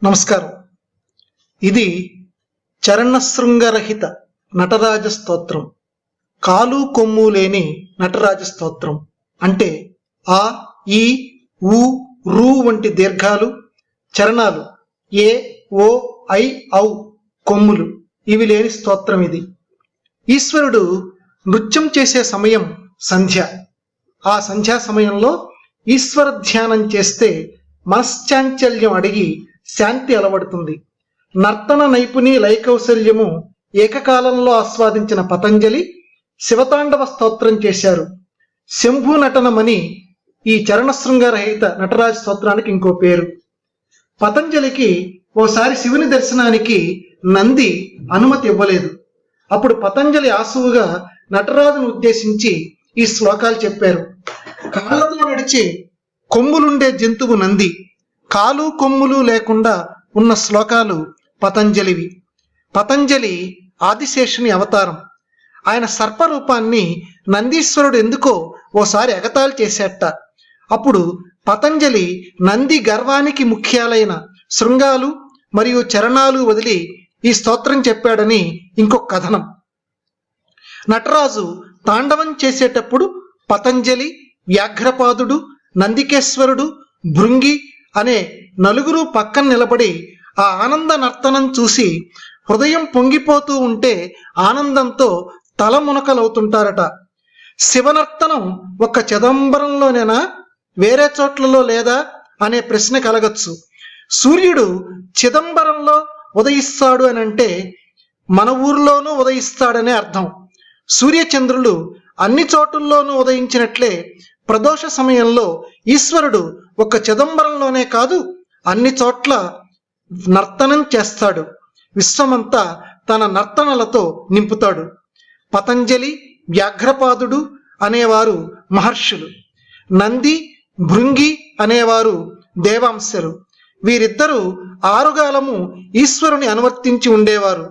నమస్కారం. ఇది చరణశృంగరహిత నటరాజ స్తోత్రం. కాలు కొమ్ము లేని నటరాజ స్తోత్రం అంటే ఆ, ఈ, ఊ, రు వంటి దీర్ఘాలు, చరణాలు, ఏ, ఓ, ఐ, ఔ కొమ్ములు ఇవి లేని స్తోత్రం ఇది. ఈశ్వరుడు నృత్యం చేసే సమయం సంధ్య. ఆ సంధ్యా సమయంలో ఈశ్వర ధ్యానం చేస్తే మనశ్చాంచల్యం అడిగి శాంతి అలవడుతుంది. నర్తన నైపుణి లయకౌశల్యము ఏకకాలంలో ఆస్వాదించిన పతంజలి శివతాండవ స్తోత్రం చేశారు. శంభు నటనమని ఈ చరణశృంగరహిత నటరాజ స్తోత్రానికి ఇంకో పేరు. పతంజలికి ఓసారి శివుని దర్శనానికి నంది అనుమతి ఇవ్వలేదు. అప్పుడు పతంజలి ఆసువుగా నటరాజును ఉద్దేశించి ఈ శ్లోకాలు చెప్పారు. కాళ్ళతో నడిచే కొమ్ములుండే జంతువు నంది, కాలు కొమ్ములు లేకుండా ఉన్న శ్లోకాలు పతంజలివి. పతంజలి ఆదిశేషుని అవతారం. ఆయన సర్పరూపాన్ని నందీశ్వరుడు ఎందుకో ఓసారి ఎగతాళి చేసేట. అప్పుడు పతంజలి నంది గర్వానికి ముఖ్యాలైన శృంగాలు మరియు చరణాలు వదిలి ఈ స్తోత్రం చెప్పాడని ఇంకొక కథనం. నటరాజు తాండవం చేసేటప్పుడు పతంజలి, వ్యాఘ్రపాదుడు, నందికేశ్వరుడు, భృంగి అనే నలుగురు పక్కన నిలబడి ఆ ఆనంద నర్తనం చూసి హృదయం పొంగిపోతూ ఉంటే ఆనందంతో తలమునకలవుతుంటారట. శివనర్తనం ఒక్క చిదంబరంలోనేనా, వేరే చోట్లలో లేదా అనే ప్రశ్న కలగచ్చు. సూర్యుడు చిదంబరంలో ఉదయిస్తాడు అని అంటే మన ఊర్లోనూ ఉదయిస్తాడనే అర్థం. సూర్యచంద్రులు అన్ని చోటుల్లోనూ ఉదయించినట్లే ప్రదోష సమయంలో ఈశ్వరుడు ఒక చిదంబరంలోనే కాదు అన్ని చోట్ల నర్తనం చేస్తాడు. విశ్వమంతా తన నర్తనలతో నింపుతాడు. పతంజలి, వ్యాఘ్రపాదుడు అనేవారు మహర్షులు. నంది, భృంగి అనేవారు దేవాంశలు. వీరిద్దరూ ఆరుగాలము ఈశ్వరుని అనువర్తించి ఉండేవారు.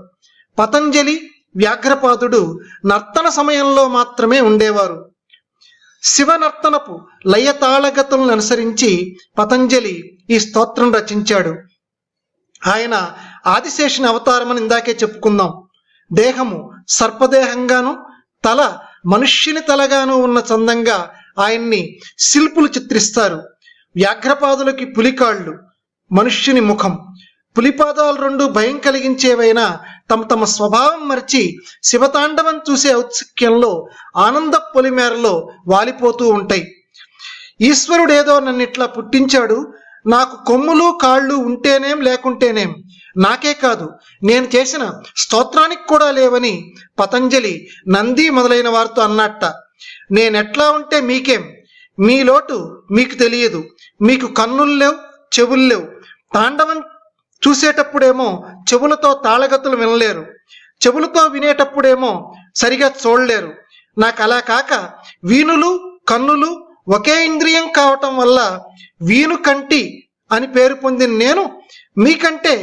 పతంజలి, వ్యాఘ్రపాదుడు నర్తన సమయంలో మాత్రమే ఉండేవారు. శివనర్తనపు లయతాళగతులను అనుసరించి పతంజలి ఈ స్తోత్రం రచించాడు. ఆయన ఆదిశేషుని అవతారమని ఇందాకే చెప్పుకుందాం. దేహము సర్పదేహంగాను, తల మనుష్యుని తలగాను ఉన్న చందంగా ఆయన్ని శిల్పులు చిత్రిస్తారు. వ్యాఘ్రపాదులకి పులికాళ్ళు, మనుష్యుని ముఖం. పులిపాదాలు రెండు భయం కలిగించేవైనా తమ తమ స్వభావం మరిచి శివతాండవం చూసే ఔత్సుక్యంలో ఆనంద పొలిమేరలో వాలిపోతూ ఉంటాయి. ఈశ్వరుడేదో నన్ను ఇట్లా పుట్టించాడు, నాకు కొమ్ములు కాళ్ళు ఉంటేనేం లేకుంటేనేం, నాకే కాదు నేను చేసిన స్తోత్రానికి కూడా లేవని పతంజలి నంది మొదలైన వారితో అన్నట్ట. నేనెట్లా ఉంటే మీకేం, మీ లోటు మీకు తెలియదు. మీకు కన్నులు లేవు, చెవులు లేవు. తాండవం చూసేటప్పుడేమో చెవులతో తాళగతులు వినలేరు, చెవులతో వినేటప్పుడేమో సరిగా చూడలేరు. నాకు అలా కాక వీణులు కన్నులు ఒకే ఇంద్రియం కావటం వల్ల వీణు కంటి అని పేరు పొందిన నేను మీకంటే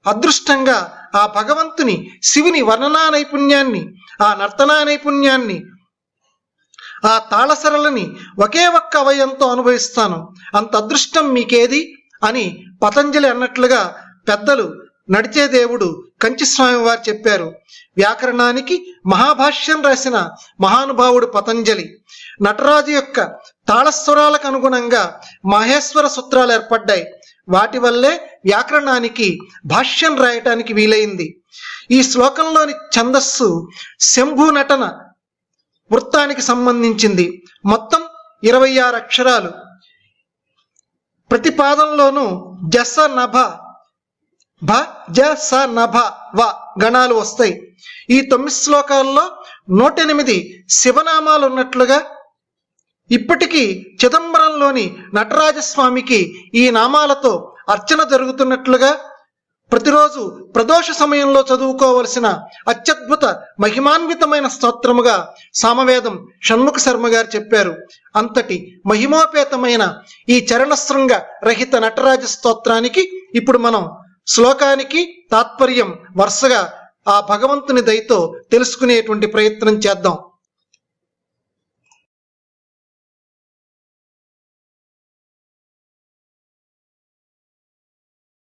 అదృష్టంగా ఆ భగవంతుని శివుని వర్ణనా నైపుణ్యాన్ని, ఆ నర్తనా నైపుణ్యాన్ని, ఆ తాళసరలని ఒకే ఒక్క అవయంతో అనుభవిస్తాను. అంత అదృష్టం మీకేది అని పతంజలి అన్నట్లుగా పెద్దలు నడిచే దేవుడు కంచిస్వామి వారు చెప్పారు. వ్యాకరణానికి మహాభాష్యం రాసిన మహానుభావుడు పతంజలి. నటరాజు యొక్క తాళస్వరాలకు అనుగుణంగా మహేశ్వర సూత్రాలు ఏర్పడ్డాయి. వాటి వల్లే వ్యాకరణానికి భాష్యం రాయటానికి వీలైంది. ఈ శ్లోకంలోని ఛందస్సు శంభు నటన వృత్తానికి సంబంధించింది. మొత్తం 26 అక్షరాలు. ప్రతి పాదంలోనూ జస నభ భ జ స నభ వ గణాలు వస్తాయి. ఈ 9 శ్లోకాల్లో 108 శివనామాలు ఉన్నట్లుగా ఇప్పటికీ చిదంబరంలోని నటరాజస్వామికి ఈ నామాలతో అర్చన జరుగుతున్నట్లుగా ప్రతిరోజు ప్రదోష సమయంలో చదువుకోవలసిన అత్యద్భుత మహిమాన్వితమైన స్తోత్రముగా సామవేదం షణ్ముఖ శర్మ గారు చెప్పారు. అంతటి మహిమోపేతమైన ఈ చరణశృంగ రహిత నటరాజ స్తోత్రానికి ఇప్పుడు మనం శ్లోకానికి తాత్పర్యం వరుసగా ఆ భగవంతుని దయతో తెలుసుకునేటువంటి ప్రయత్నం చేద్దాం.